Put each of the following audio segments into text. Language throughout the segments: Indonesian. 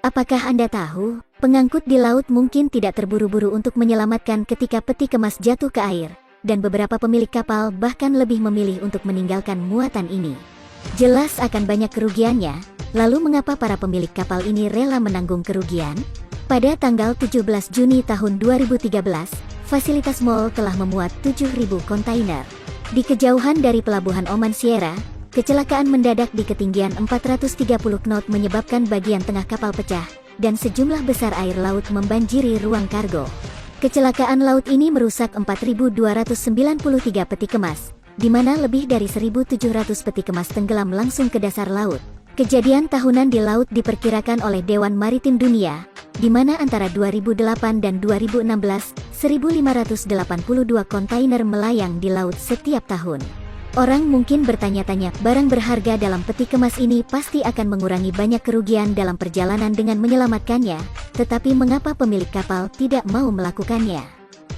Apakah Anda tahu, pengangkut di laut mungkin tidak terburu-buru untuk menyelamatkan ketika peti kemas jatuh ke air, dan beberapa pemilik kapal bahkan lebih memilih untuk meninggalkan muatan ini. Jelas akan banyak kerugiannya, lalu mengapa para pemilik kapal ini rela menanggung kerugian? Pada tanggal 17 Juni tahun 2013, fasilitas MOL telah memuat 7.000 kontainer. Di kejauhan dari pelabuhan Oman Sierra, kecelakaan mendadak di ketinggian 430 knot menyebabkan bagian tengah kapal pecah, dan sejumlah besar air laut membanjiri ruang kargo. Kecelakaan laut ini merusak 4.293 peti kemas, di mana lebih dari 1.700 peti kemas tenggelam langsung ke dasar laut. Kejadian tahunan di laut diperkirakan oleh Dewan Maritim Dunia, di mana antara 2008 dan 2016, 1.582 kontainer melayang di laut setiap tahun. Orang mungkin bertanya-tanya, barang berharga dalam peti kemas ini pasti akan mengurangi banyak kerugian dalam perjalanan dengan menyelamatkannya, tetapi mengapa pemilik kapal tidak mau melakukannya?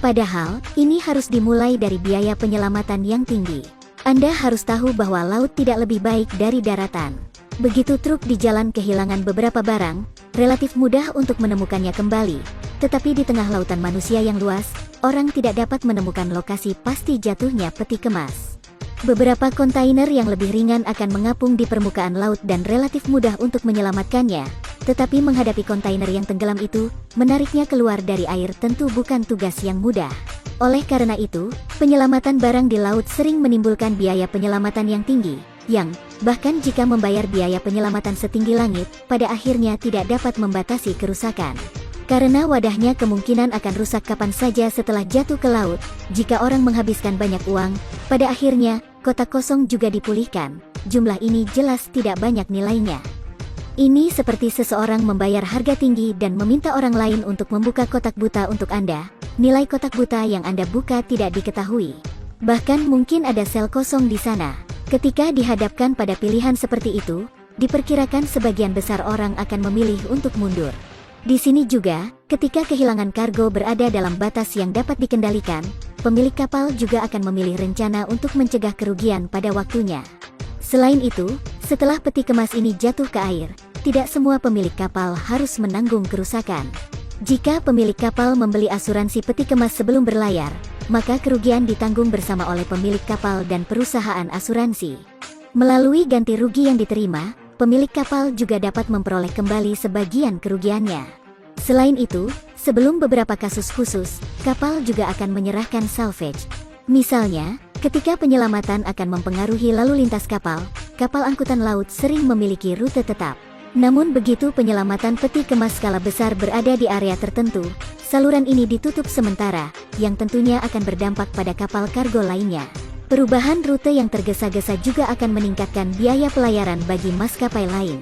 Padahal, ini harus dimulai dari biaya penyelamatan yang tinggi. Anda harus tahu bahwa laut tidak lebih baik dari daratan. Begitu truk di jalan kehilangan beberapa barang, relatif mudah untuk menemukannya kembali. Tetapi di tengah lautan manusia yang luas, orang tidak dapat menemukan lokasi pasti jatuhnya peti kemas. Beberapa kontainer yang lebih ringan akan mengapung di permukaan laut dan relatif mudah untuk menyelamatkannya, tetapi menghadapi kontainer yang tenggelam itu, menariknya keluar dari air tentu bukan tugas yang mudah. Oleh karena itu, penyelamatan barang di laut sering menimbulkan biaya penyelamatan yang tinggi, yang, bahkan jika membayar biaya penyelamatan setinggi langit, pada akhirnya tidak dapat membatasi kerusakan. Karena wadahnya kemungkinan akan rusak kapan saja setelah jatuh ke laut, jika orang menghabiskan banyak uang, pada akhirnya, kotak kosong juga dipulihkan. Jumlah ini jelas tidak banyak nilainya. Ini seperti seseorang membayar harga tinggi dan meminta orang lain untuk membuka kotak buta untuk Anda. Nilai kotak buta yang Anda buka tidak diketahui. Bahkan mungkin ada sel kosong di sana. Ketika dihadapkan pada pilihan seperti itu, diperkirakan sebagian besar orang akan memilih untuk mundur. Di sini juga, ketika kehilangan kargo berada dalam batas yang dapat dikendalikan, pemilik kapal juga akan memilih rencana untuk mencegah kerugian pada waktunya. Selain itu, setelah peti kemas ini jatuh ke air, tidak semua pemilik kapal harus menanggung kerusakan. Jika pemilik kapal membeli asuransi peti kemas sebelum berlayar, maka kerugian ditanggung bersama oleh pemilik kapal dan perusahaan asuransi. Melalui ganti rugi yang diterima, pemilik kapal juga dapat memperoleh kembali sebagian kerugiannya. Selain itu, sebelum beberapa kasus khusus, kapal juga akan menyerahkan salvage. Misalnya, ketika penyelamatan akan mempengaruhi lalu lintas kapal, kapal angkutan laut sering memiliki rute tetap. Namun begitu penyelamatan peti kemas skala besar berada di area tertentu, saluran ini ditutup sementara, yang tentunya akan berdampak pada kapal kargo lainnya. Perubahan rute yang tergesa-gesa juga akan meningkatkan biaya pelayaran bagi maskapai lain.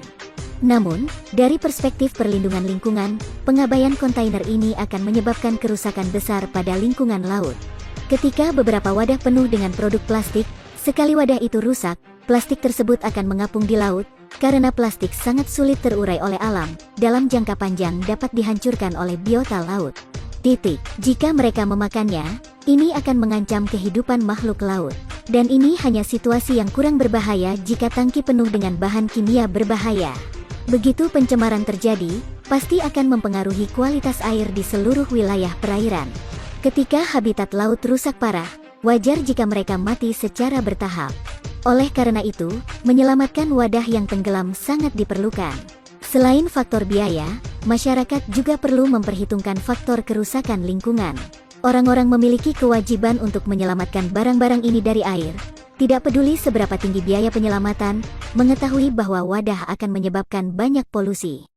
Namun, dari perspektif perlindungan lingkungan, pengabaian kontainer ini akan menyebabkan kerusakan besar pada lingkungan laut. Ketika beberapa wadah penuh dengan produk plastik, sekali wadah itu rusak, plastik tersebut akan mengapung di laut, karena plastik sangat sulit terurai oleh alam, dalam jangka panjang dapat dihancurkan oleh biota laut. Jika mereka memakannya, ini akan mengancam kehidupan makhluk laut. Dan ini hanya situasi yang kurang berbahaya jika tangki penuh dengan bahan kimia berbahaya. Begitu pencemaran terjadi, pasti akan mempengaruhi kualitas air di seluruh wilayah perairan. Ketika habitat laut rusak parah, wajar jika mereka mati secara bertahap. Oleh karena itu, menyelamatkan wadah yang tenggelam sangat diperlukan. Selain faktor biaya, masyarakat juga perlu memperhitungkan faktor kerusakan lingkungan. Orang-orang memiliki kewajiban untuk menyelamatkan barang-barang ini dari air. Tidak peduli seberapa tinggi biaya penyelamatan, mengetahui bahwa wadah akan menyebabkan banyak polusi.